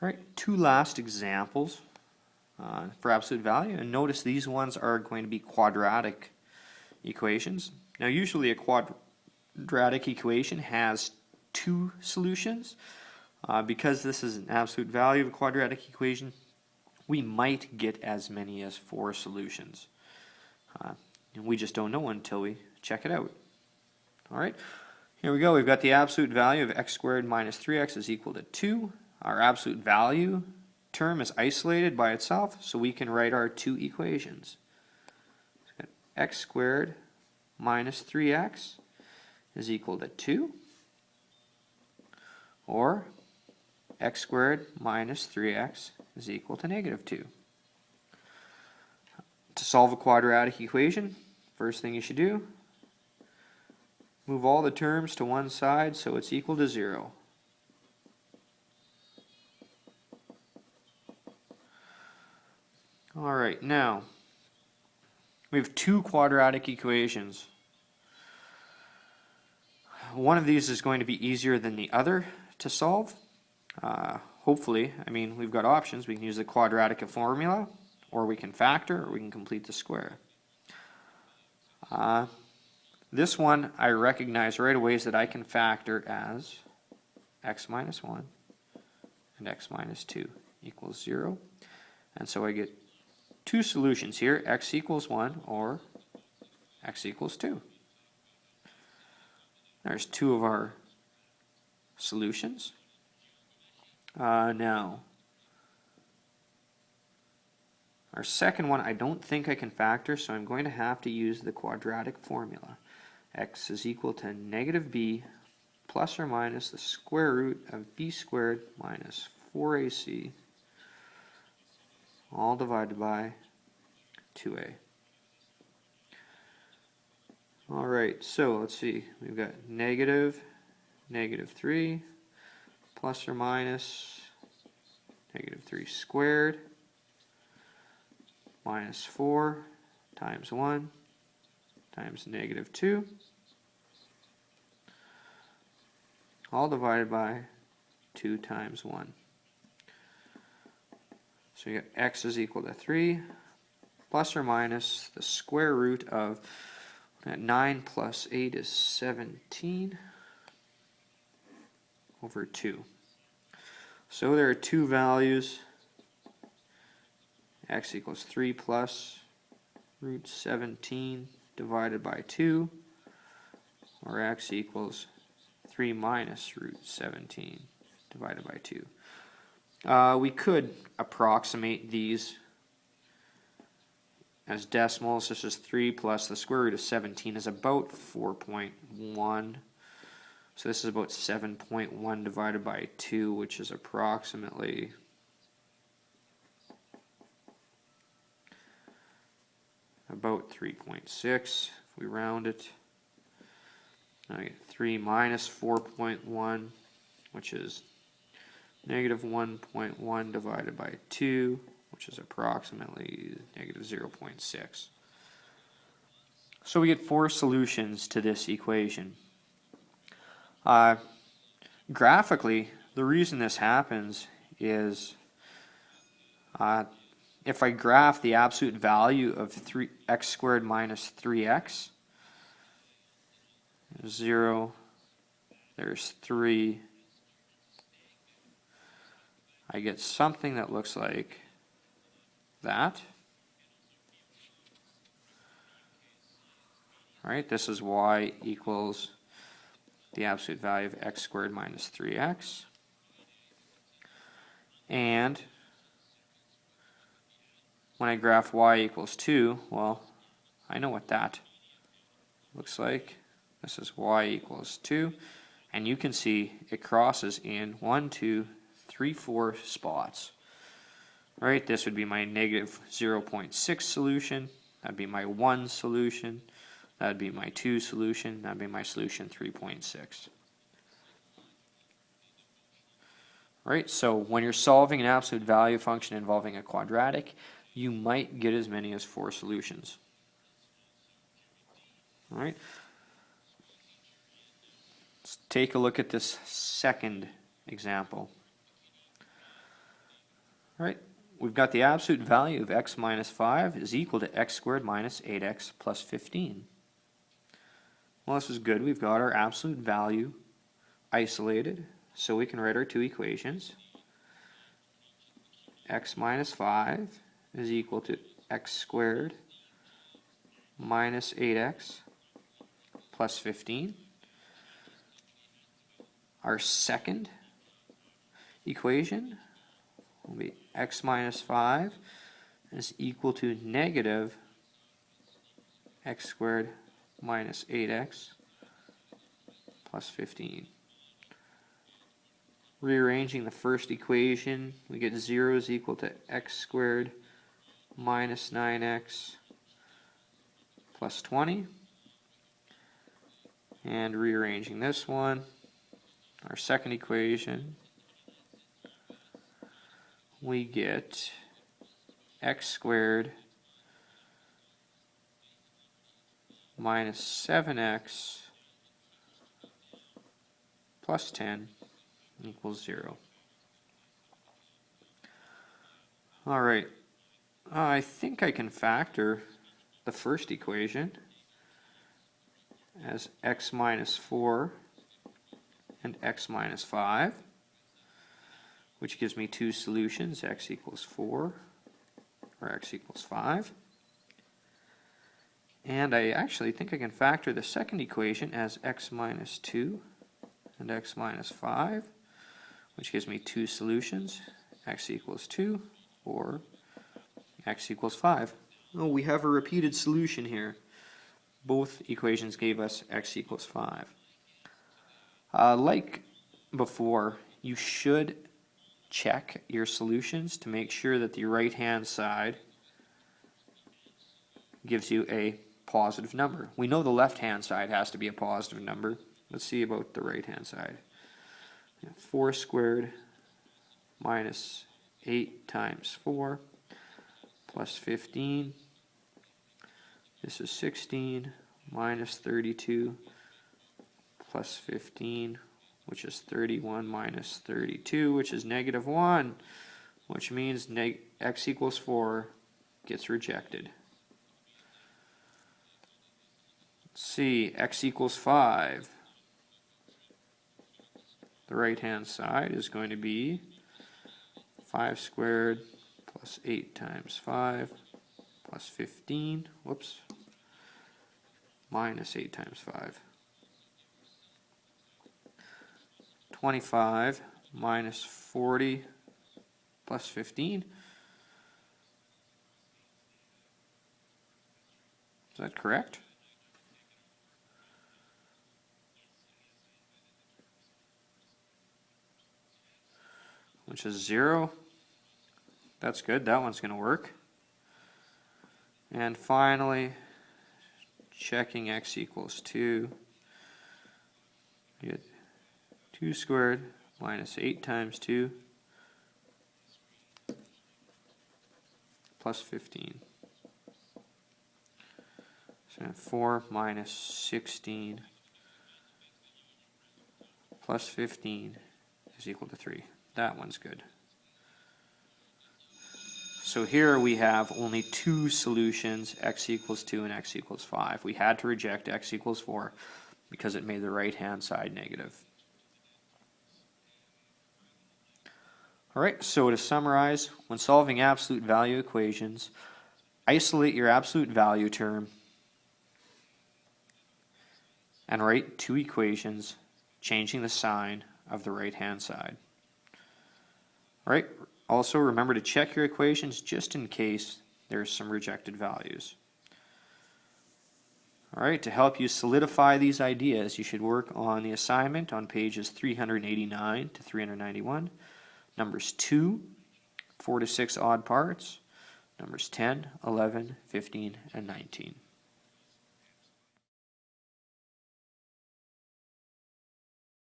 All right, two last examples for absolute value, and notice these ones are going to be quadratic equations. Now usually a quadratic equation has two solutions. Because this is an absolute value of a quadratic equation, we might get as many as 4 solutions. And we just don't know until we check it out. Alright, here we go. We've got the absolute value of x squared minus 3x is equal to 2. Our absolute value term is isolated by itself, so we can write our two equations. X squared minus 3x is equal to 2, or x squared minus 3x is equal to negative 2. To solve a quadratic equation, first thing you should do, move all the terms to one side so it's equal to 0. Alright, now we have two quadratic equations. One of these is going to be easier than the other to solve. Hopefully, I mean, we've got options. We can use the quadratic formula, or we can factor, or we can complete the square. This one I recognize right away is that I can factor as x minus 1 and x minus 2 equals 0. And so I get two solutions here, x equals 1 or x equals 2. There's two of our solutions. Now, our second one I don't think I can factor, so I'm going to have to use the quadratic formula. X is equal to negative b plus or minus the square root of b squared minus 4ac all divided by 2a. Alright, so let's see. We've got negative 3 plus or minus negative 3 squared minus 4 times 1 times negative 2 all divided by 2 times 1. So you got x is equal to 3 plus or minus the square root of 9 plus 8 is 17 over 2. So there are two values. X equals 3 plus root 17 divided by 2, or x equals 3 minus root 17 divided by 2. We could approximate these as decimals. This is 3 plus the square root of 17 is about 4.1. So this is about 7.1 divided by 2, which is approximately about 3.6 if we round it. I get 3 minus 4.1, which is negative 1.1 divided by 2, which is approximately negative 0.6. So we get 4 solutions to this equation. Graphically, the reason this happens is if I graph the absolute value of x squared minus 3x, 0, there's 3, I get something that looks like that. Right, this is y equals the absolute value of x squared minus 3x. And when I graph y equals 2, well, I know what that looks like. This is y equals 2. And you can see it crosses in 1, 2, 3, 4 spots. Right, this would be my negative 0.6 solution. That would be my 1 solution. That would be my 2 solution. That would be my solution 3.6. Right, so when you're solving an absolute value function involving a quadratic, you might get as many as 4 solutions. All right. Let's take a look at this second example. All right, we've got the absolute value of x minus 5 is equal to x squared minus 8x plus 15. Well, this is good. We've got our absolute value isolated, so we can write our two equations. X minus 5 is equal to x squared minus 8x plus 15. Our second equation will be x minus 5 is equal to negative x squared minus 8x plus 15. Rearranging the first equation, we get 0 is equal to x squared minus 9x plus 20. And rearranging this one, our second equation, we get x squared minus 7x plus 10 equals 0. All right, I think I can factor the first equation as x minus 4 and x minus 5, which gives me two solutions, x equals 4 or x equals 5. And I actually think I can factor the second equation as x minus 2 and x minus 5, which gives me two solutions, x equals 2 or x equals 5. Oh, we have a repeated solution here. Both equations gave us x equals 5. Like before, you should check your solutions to make sure that the right-hand side gives you a positive number. We know the left-hand side has to be a positive number. Let's see about the right-hand side. 4 squared minus 8 times 4 plus 15. This is 16 minus 32 plus 15, which is 31 minus 32, which is negative 1, which means x equals 4 gets rejected. Let's see, x equals 5. The right-hand side is going to be 5 squared plus 8 times 5 plus 15, whoops, minus 8 times 5. 25 minus 40 plus 15. Is that correct? Which is 0. That's good. That one's going to work. And finally, checking x equals 2. You get 2 squared minus 8 times 2 plus 15. So 4 minus 16 plus 15 is equal to 3. That one's good. So here we have only two solutions, x equals 2 and x equals 5. We had to reject x equals 4 because it made the right-hand side negative. All right, so to summarize, when solving absolute value equations, isolate your absolute value term and write two equations, changing the sign of the right-hand side. All right, also remember to check your equations just in case there's some rejected values. All right, to help you solidify these ideas, you should work on the assignment on pages 389 to 391, numbers 2, 4 to 6 odd parts, numbers 10, 11, 15, and 19.